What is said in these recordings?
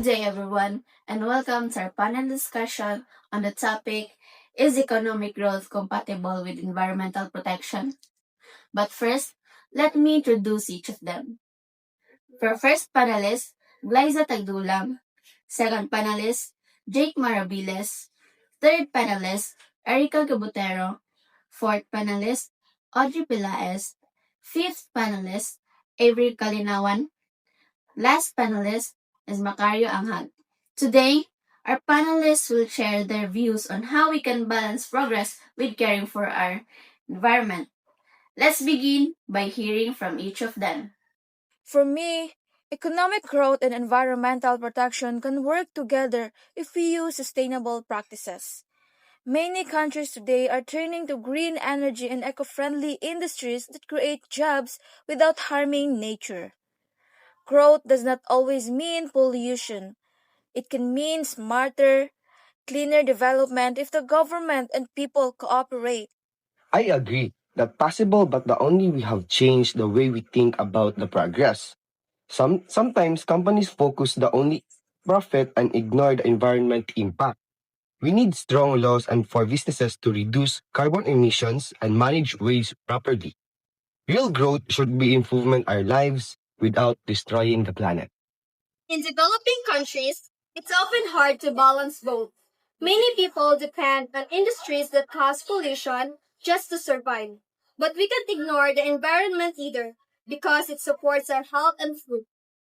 Good day, everyone, and welcome to our panel discussion on the topic: Is economic growth compatible with environmental protection? But first, let me introduce each of them. For first panelist, Glyza Tagdulang. Second panelist, Jake Marabiles. Third panelist, Erica Gabutero. Fourth panelist, Audrey Pilaes. Fifth panelist, Avery Kalinawan. Last panelist is Macario Anghag. Today, our panelists will share their views on how we can balance progress with caring for our environment. Let's begin by hearing from each of them. For me, economic growth and environmental protection can work together if we use sustainable practices. Many countries today are turning to green energy and eco friendly industries that create jobs without harming nature. Growth does not always mean pollution, it can mean smarter, cleaner development if the government and people cooperate. I agree that possible, but the only we have changed the way we think about the progress. Sometimes companies focus the only profit and ignore the environment impact. We need strong laws and for businesses to reduce carbon emissions and manage waste properly. Real growth should be improving our lives without destroying the planet. In developing countries, it's often hard to balance both. Many people depend on industries that cause pollution just to survive. But we can't ignore the environment either, because it supports our health and food.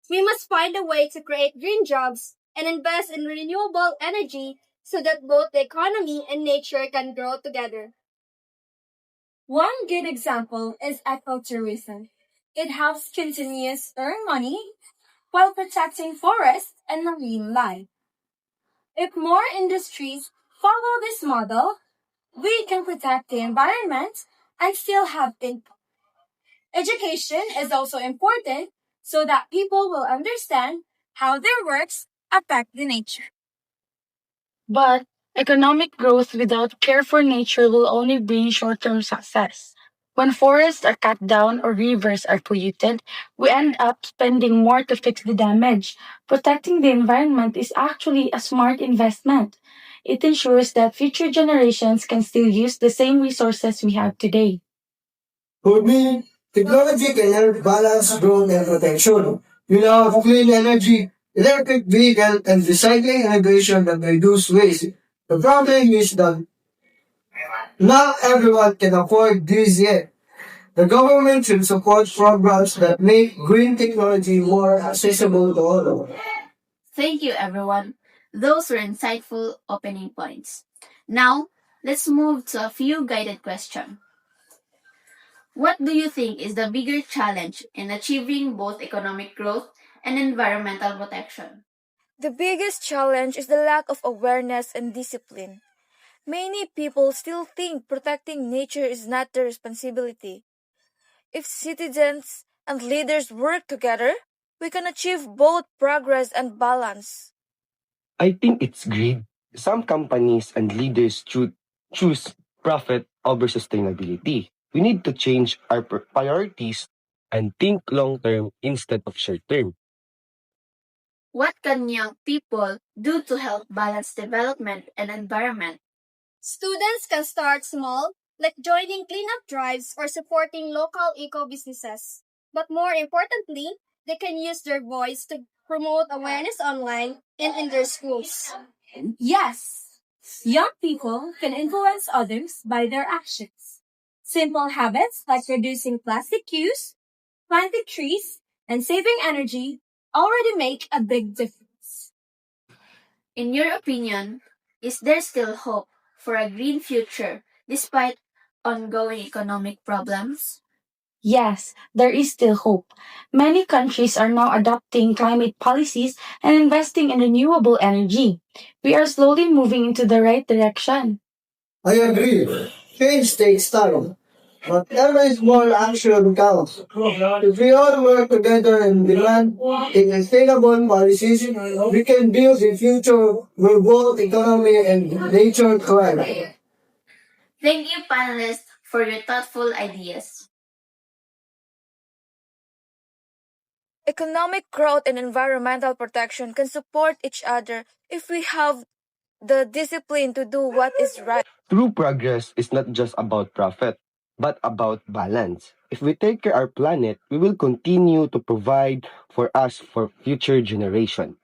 We must find a way to create green jobs and invest in renewable energy so that both the economy and nature can grow together. One good example is ecotourism. It helps continuous earn money while protecting forests and marine life. If more industries follow this model, we can protect the environment and still have income. Education is also important so that people will understand how their works affect the nature. But economic growth without care for nature will only bring short term success. When forests are cut down or rivers are polluted, we end up spending more to fix the damage. Protecting the environment is actually a smart investment. It ensures that future generations can still use the same resources we have today. For me, technology can help balance growth and protection. You have clean energy, electric vehicle, and recycling innovation that reduce waste. The problem is that not everyone can afford this yet. The government should support programs that make green technology more accessible to all. Thank you, everyone. Those were insightful opening points. Now, let's move to a few guided questions. What do you think is the bigger challenge in achieving both economic growth and environmental protection? The biggest challenge is the lack of awareness and discipline. Many people still think protecting nature is not their responsibility. If citizens and leaders work together, we can achieve both progress and balance. I think it's great. Some companies and leaders choose profit over sustainability. We need to change our priorities and think long term instead of short term. What can young people do to help balance development and environment? Students can start small, like joining cleanup drives or supporting local eco businesses. But more importantly, they can use their voice to promote awareness online and in their schools. Yes, young people can influence others by their actions. Simple habits like reducing plastic use, planting trees, and saving energy already make a big difference. In your opinion, is there still hope for a green future despite ongoing economic problems? Yes, there is still hope. Many countries are now adopting climate policies and investing in renewable energy. We are slowly moving into the right direction. I agree. Change takes time. But every small action counts. If we all work together and demand in sustainable policies, we can build a future where both economy and nature thrive. Thank you, panelists, for your thoughtful ideas. Economic growth and environmental protection can support each other if we have the discipline to do what is right. True progress is not just about profit, but about balance. If we take care of our planet, we will continue to provide for us for future generation.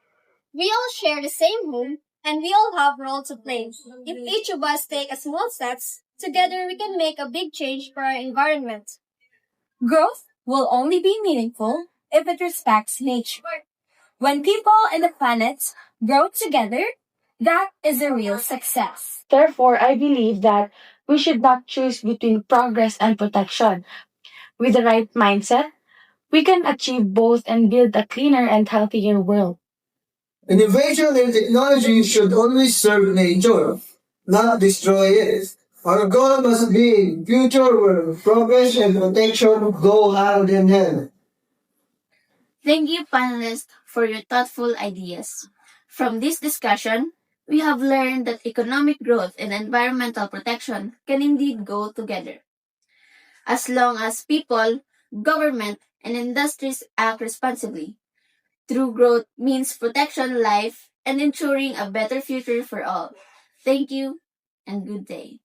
We all share the same home, and we all have role to play. If each of us take a small steps, together we can make a big change for our environment. Growth will only be meaningful if it respects nature. When people and the planet grow together, that is a real success. Therefore, I believe that we should not choose between progress and protection. With the right mindset, we can achieve both and build a cleaner and healthier world. Innovation in technology should always serve nature, not destroy it. Our goal must be a future where progress and protection go hand in hand. Thank you, panelists, for your thoughtful ideas. From this discussion, we have learned that economic growth and environmental protection can indeed go together. As long as people, government, and industries act responsibly, true growth means protection life and ensuring a better future for all. Thank you and good day.